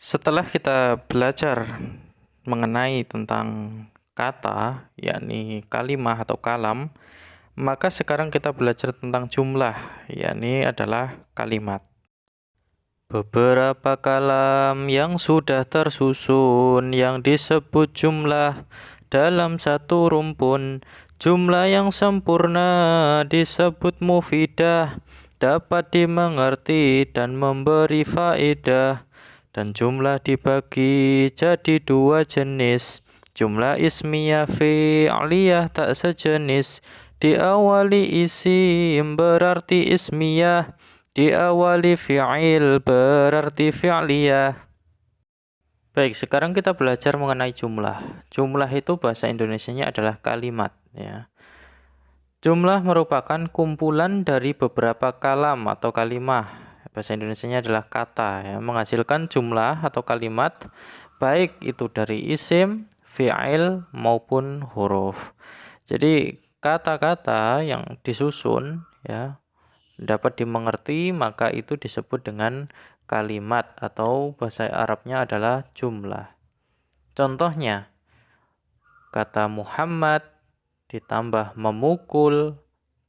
Setelah kita belajar mengenai tentang kata, yakni kalimah atau kalam, maka sekarang kita belajar tentang jumlah, yakni adalah kalimat. Beberapa kalam yang sudah tersusun yang disebut jumlah dalam satu rumpun. Jumlah yang sempurna disebut mufidah, dapat dimengerti dan memberi faedah. Dan jumlah dibagi jadi dua jenis. Jumlah ismiyah fi'liyah tak sejenis. Diawali isim berarti ismiyah. Diawali fi'il berarti fi'liyah. Baik, sekarang kita belajar mengenai jumlah. Jumlah itu bahasa Indonesianya adalah kalimat, ya. Jumlah merupakan kumpulan dari beberapa kalam atau kalimah. Bahasa Indonesianya adalah kata, ya, menghasilkan jumlah atau kalimat baik itu dari isim, fi'il maupun huruf. Jadi kata-kata yang disusun, ya, dapat dimengerti, maka itu disebut dengan kalimat atau bahasa Arabnya adalah jumlah. Contohnya, kata Muhammad ditambah memukul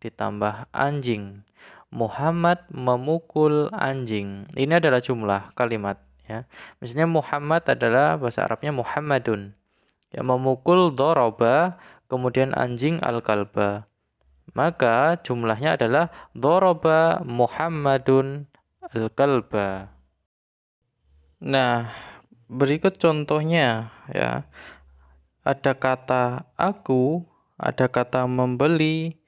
ditambah anjing. Muhammad memukul anjing. Ini adalah jumlah kalimat, ya. Misalnya Muhammad adalah bahasa Arabnya Muhammadun. Ya, memukul doroba, kemudian anjing al-kalba. Maka jumlahnya adalah doroba Muhammadun al-kalba. Nah, berikut contohnya, ya. Ada kata aku, ada kata membeli,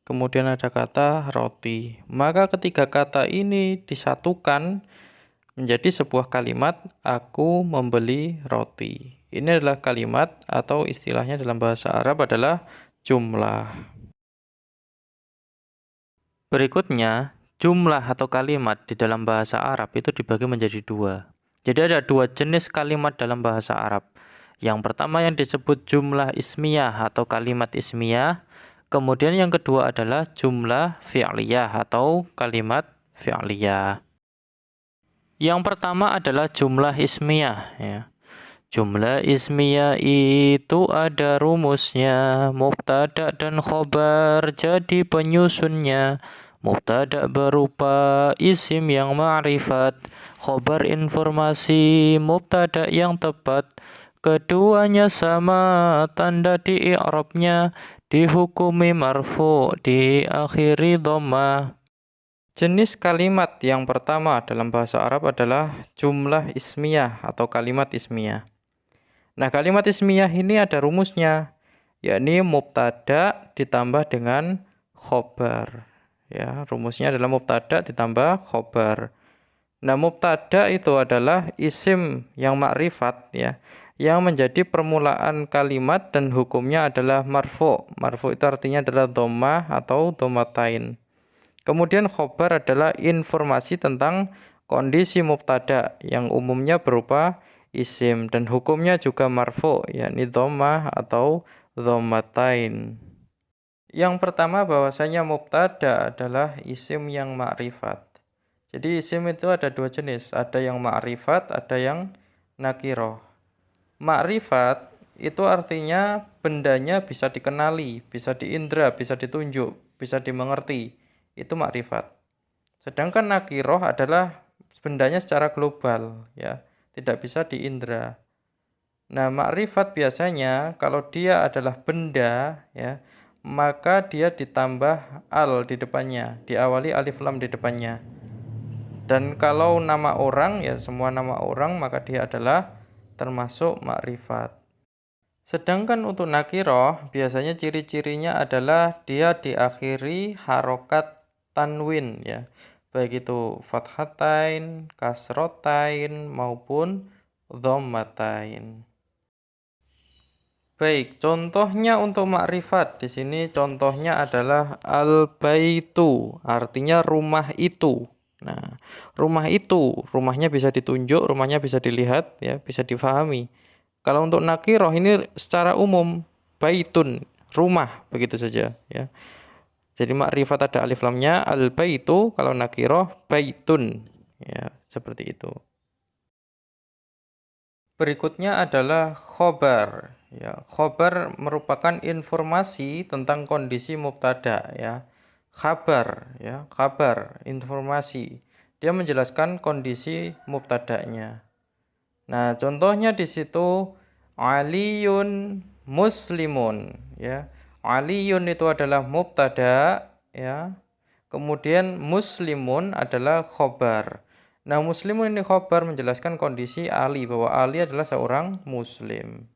kemudian ada kata roti. Maka ketiga kata ini disatukan menjadi sebuah kalimat aku membeli roti. Ini adalah kalimat atau istilahnya dalam bahasa Arab adalah jumlah. Berikutnya, jumlah atau kalimat di dalam bahasa Arab itu dibagi menjadi dua. Jadi ada dua jenis kalimat dalam bahasa Arab. Yang pertama yang disebut jumlah ismiyah atau kalimat ismiyah. Kemudian yang kedua adalah jumlah fi'liyah atau kalimat fi'liyah. Yang pertama adalah jumlah ismiyah, ya. Jumlah ismiyah itu ada rumusnya, mubtada dan khobar jadi penyusunnya. Mubtada berupa isim yang ma'rifat, khobar informasi, mubtada yang tepat. Keduanya sama, tanda di i'rabnya dihukumi marfu, diakhiri dhammah. Jenis kalimat yang pertama dalam bahasa Arab adalah jumlah ismiyah atau kalimat ismiyah. Nah, kalimat ismiyah ini ada rumusnya, yakni mubtada ditambah dengan khobar. Ya, rumusnya adalah mubtada ditambah khobar. Nah, mubtada itu adalah isim yang makrifat, ya, yang menjadi permulaan kalimat dan hukumnya adalah marfu. Marfu itu artinya adalah dhammah atau dhammatain. Kemudian khobar adalah informasi tentang kondisi mubtada yang umumnya berupa isim dan hukumnya juga marfu, yakni dhammah atau dhammatain. Yang pertama bahwasanya mubtada adalah isim yang ma'rifat. Jadi isim itu ada dua jenis, ada yang ma'rifat, ada yang nakiroh. Ma'rifat itu artinya bendanya bisa dikenali, bisa diindra, bisa ditunjuk, bisa dimengerti. Itu makrifat. Sedangkan nakiroh adalah bendanya secara global, ya, tidak bisa diindra. Nah, makrifat biasanya kalau dia adalah benda, ya, maka dia ditambah al di depannya, diawali alif lam di depannya. Dan kalau nama orang, ya semua nama orang, maka dia adalah termasuk makrifat. Sedangkan untuk nakiroh biasanya ciri-cirinya adalah dia diakhiri harokat tanwin, ya, baik itu fathatain, kasrotain maupun dhammatain. Baik, contohnya untuk makrifat di sini contohnya adalah al-baitu, artinya rumah itu. Nah, rumah itu, rumahnya bisa ditunjuk, rumahnya bisa dilihat, ya, bisa difahami. Kalau untuk nakiroh ini secara umum baitun, rumah, begitu saja, ya. Jadi makrifat ada alif lamnya, al-baitu, kalau nakiroh baitun. Ya, seperti itu. Berikutnya adalah khobar. Ya, khobar merupakan informasi tentang kondisi mubtada ya. Kabar ya, kabar, informasi. Dia menjelaskan kondisi mubtada'nya. Nah, contohnya di situ Aliyun Muslimun ya. Aliyun itu adalah mubtada ya. Kemudian Muslimun adalah khobar. Nah, Muslimun ini khobar menjelaskan kondisi Ali, bahwa Ali adalah seorang muslim.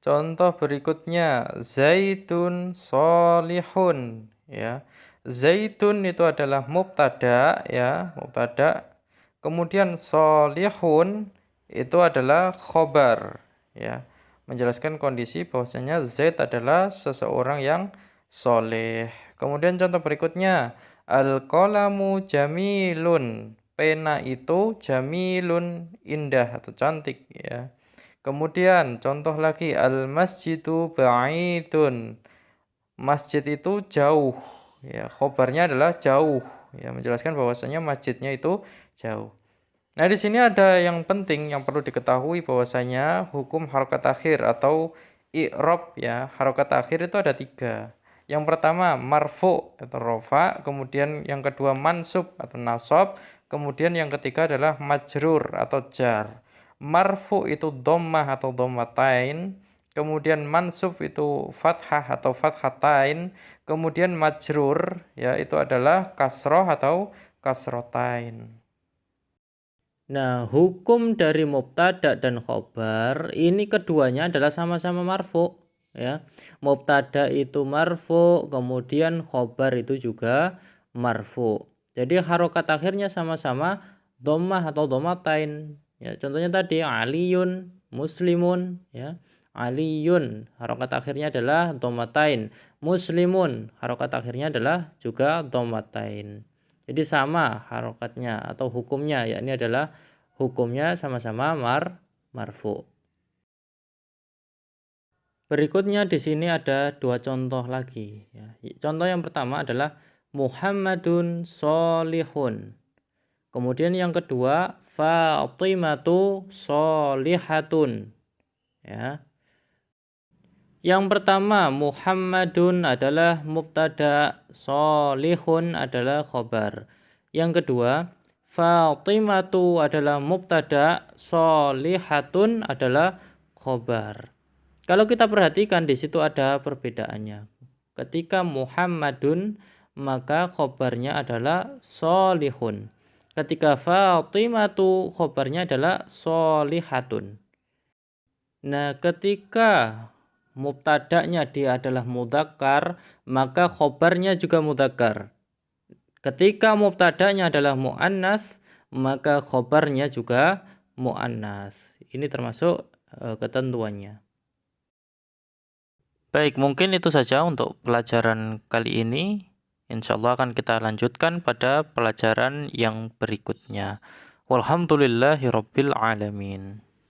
Contoh berikutnya Zaitun solihun ya. Zaitun itu adalah mubtada ya, mubtada. Kemudian solihun itu adalah khobar ya, menjelaskan kondisi bahwasanya Zaid adalah seseorang yang soleh. Kemudian contoh berikutnya al-qalamu jamilun, pena itu jamilun, indah atau cantik ya. Kemudian contoh lagi al-masjidu ba'idun, masjid itu jauh ya, khobarnya adalah jauh ya, menjelaskan bahwasanya masjidnya itu jauh. Nah, di sini ada yang penting yang perlu diketahui, bahwasanya hukum harokat akhir atau i'rab ya, harokat akhir itu ada 3. Yang pertama marfu atau rofa, kemudian yang kedua mansub atau nasab, kemudian yang ketiga adalah majrur atau jar. Marfu itu dhammah atau dhammatain, kemudian mansub itu fathah atau fathatain, kemudian majrur ya itu adalah kasroh atau kasrotain. Nah, hukum dari mubtada dan khobar ini keduanya adalah sama-sama marfu ya. Mubtada itu marfu, kemudian khobar itu juga marfu. Jadi harokat akhirnya sama-sama dhammah atau dhammatain. Ya, contohnya tadi aliyun muslimun ya. Aliyun harokat akhirnya adalah dhammatain. Muslimun harokat akhirnya adalah juga dhammatain. Jadi sama harokatnya atau hukumnya, yakni adalah hukumnya sama-sama marfu. Berikutnya di sini ada 2 contoh lagi ya. Contoh yang pertama adalah Muhammadun solihun. Kemudian yang kedua Fatimatu solihatun ya. Yang pertama Muhammadun adalah mubtada, solihun adalah khobar. Yang kedua Fatimatu adalah mubtada, solihatun adalah khobar. Kalau kita perhatikan di situ ada perbedaannya. Ketika Muhammadun maka khobarnya adalah solihun. Ketika Fatimatu khobarnya adalah solihatun. Nah, ketika mubtada'nya dia adalah mudzakkar, maka khobarnya juga mudzakkar. Ketika mubtada'nya adalah muannas, maka khobarnya juga muannas. Ini termasuk ketentuannya. Baik, mungkin itu saja untuk pelajaran kali ini. Insyaallah akan kita lanjutkan pada pelajaran yang berikutnya. Walhamdulillahirabbil alamin.